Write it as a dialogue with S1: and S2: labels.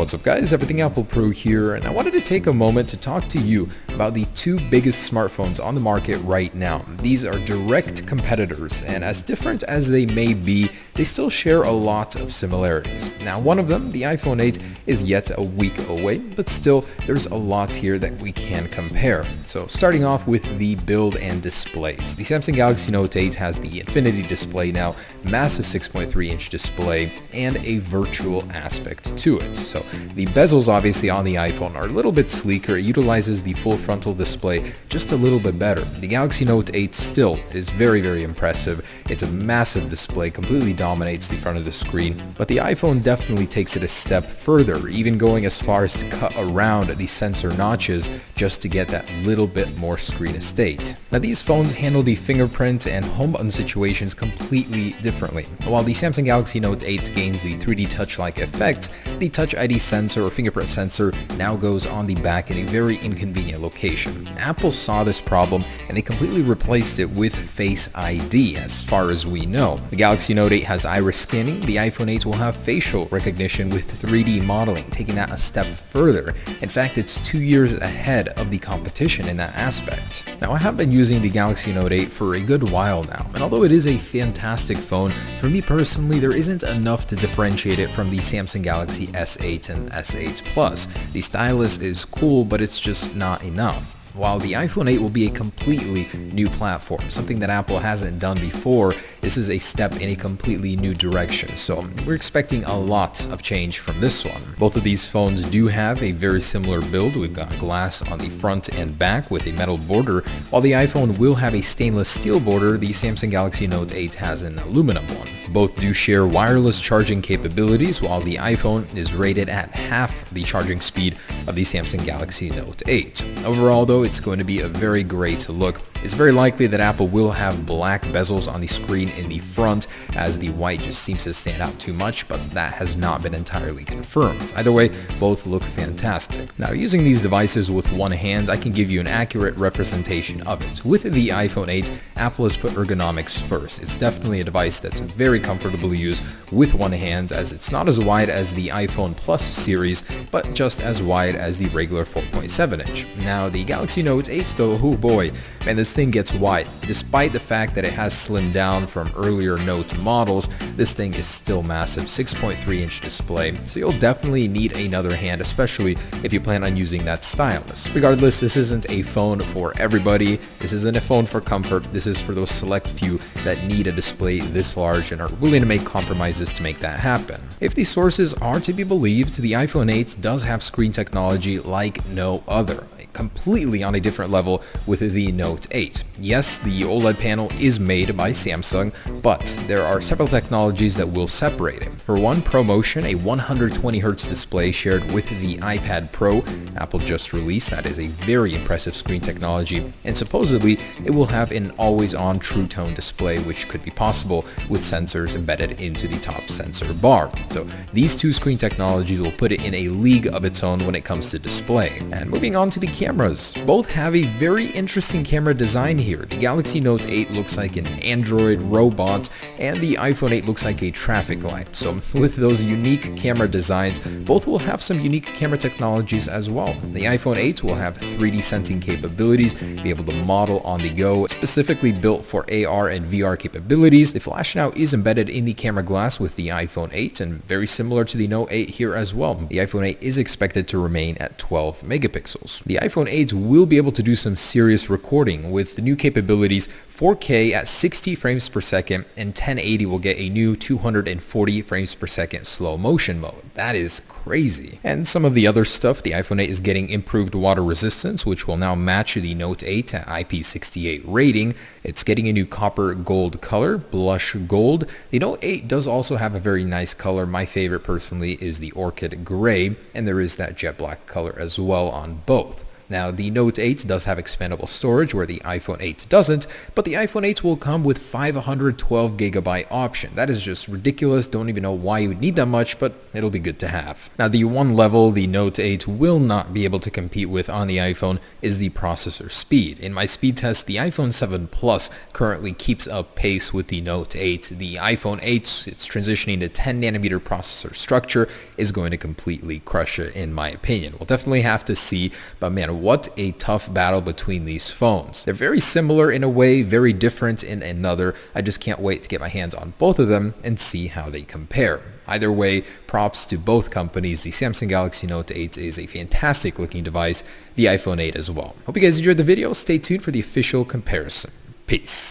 S1: What's up guys, Everything Apple Pro here, and I wanted to take a moment to talk to you about the two biggest smartphones on the market right now. These are direct competitors, and as different as they may be, they still share a lot of similarities. Now one of them, the iPhone 8, is yet a week away, but still there's a lot here that we can compare. So starting off with the build and displays. The Samsung Galaxy Note 8 has the Infinity display now, massive 6.3-inch display, and a virtual aspect to it. So the bezels obviously on the iPhone are a little bit sleeker. It utilizes the full frontal display just a little bit better. The Galaxy Note 8 still is very impressive. It's a massive display, completely dominates the front of the screen, but the iPhone definitely takes it a step further, even going as far as to cut around the sensor notches just to get that little bit more screen estate. Now these phones handle the fingerprint and home button situations completely differently. While the Samsung Galaxy Note 8 gains the 3D touch-like effects, the Touch ID sensor or fingerprint sensor now goes on the back in a very inconvenient location. Apple saw this problem and they completely replaced it with Face ID as far as we know. The Galaxy Note 8 has iris scanning, the iPhone 8 will have facial recognition with 3D modeling, taking that a step further. In fact, it's 2 years ahead of the competition in that aspect. Now I have been using the Galaxy Note 8 for a good while now, and although it is a fantastic phone, for me personally there isn't enough to differentiate it from the Samsung Galaxy S8 and S8 Plus. The stylus is cool, but it's just not enough. While the iPhone 8 will be a completely new platform, something that Apple hasn't done before, this is a step in a completely new direction, so we're expecting a lot of change from this one. Both of these phones do have a very similar build. We've got glass on the front and back with a metal border. While the iPhone will have a stainless steel border, the Samsung Galaxy Note 8 has an aluminum one. Both do share wireless charging capabilities, while the iPhone is rated at half the charging speed of the Samsung Galaxy Note 8. Overall though, it's going to be a very great look. It's very likely that Apple will have black bezels on the screen in the front, as the white just seems to stand out too much, but that has not been entirely confirmed. Either way, both look fantastic. Now, using these devices with one hand, I can give you an accurate representation of it. With the iPhone 8, Apple has put ergonomics first. It's definitely a device that's very comfortable to use with one hand, as it's not as wide as the iPhone Plus series, but just as wide as the regular 4.7-inch. Now, the Galaxy Note 8 though, oh boy, man, this thing gets wide. Despite the fact that it has slimmed down from earlier Note models, this thing is still massive, 6.3-inch display, so you'll definitely need another hand, especially if you plan on using that stylus. Regardless, this isn't a phone for everybody. This isn't a phone for comfort. This is for those select few that need a display this large and are willing to make compromises to make that happen. If these sources are to be believed, the iPhone 8 does have screen technology like no other, completely on a different level with the Note 8. Yes, the OLED panel is made by Samsung, but there are several technologies that will separate it. For one, ProMotion, a 120Hz display shared with the iPad Pro, Apple just released. That is a very impressive screen technology, and supposedly it will have an always-on True Tone display, which could be possible with sensors embedded into the top sensor bar. So these two screen technologies will put it in a league of its own when it comes to display. And moving on to the cameras, both have a very interesting camera design here. The Galaxy Note 8 looks like an Android robot, and the iPhone 8 looks like a traffic light. So with those unique camera designs, both will have some unique camera technologies as well. The iPhone 8 will have 3D sensing capabilities, be able to model on the go, specifically built for AR and VR capabilities. The flash now is embedded in the camera glass with the iPhone 8, and very similar to the Note 8 here as well. The iPhone 8 is expected to remain at 12 megapixels. The iPhone 8 will be able to do some serious recording with the new capabilities. 4K at 60 frames per second, and 1080 will get a new 240 frames per second slow motion mode. That is crazy. And some of the other stuff, the iPhone 8 is getting improved water resistance, which will now match the Note 8 at IP68 rating. It's getting a new copper gold color, blush gold. The Note 8 does also have a very nice color. My favorite personally is the orchid gray, and there is that jet black color as well on both. Now, the Note 8 does have expandable storage where the iPhone 8 doesn't, but the iPhone 8 will come with 512 gigabyte option. That is just ridiculous. Don't even know why you would need that much, but it'll be good to have. Now, the one level the Note 8 will not be able to compete with on the iPhone is the processor speed. In my speed test, the iPhone 7 Plus currently keeps up pace with the Note 8. The iPhone 8, it's transitioning to 10 nanometer processor structure, is going to completely crush it in my opinion. We'll definitely have to see, but man, what a tough battle between these phones. They're very similar in a way, very different in another. I just can't wait to get my hands on both of them and see how they compare. Either way, props to both companies. The Samsung Galaxy Note 8 is a fantastic looking device, the iPhone 8 as well. Hope you guys enjoyed the video. Stay tuned for the official comparison. Peace.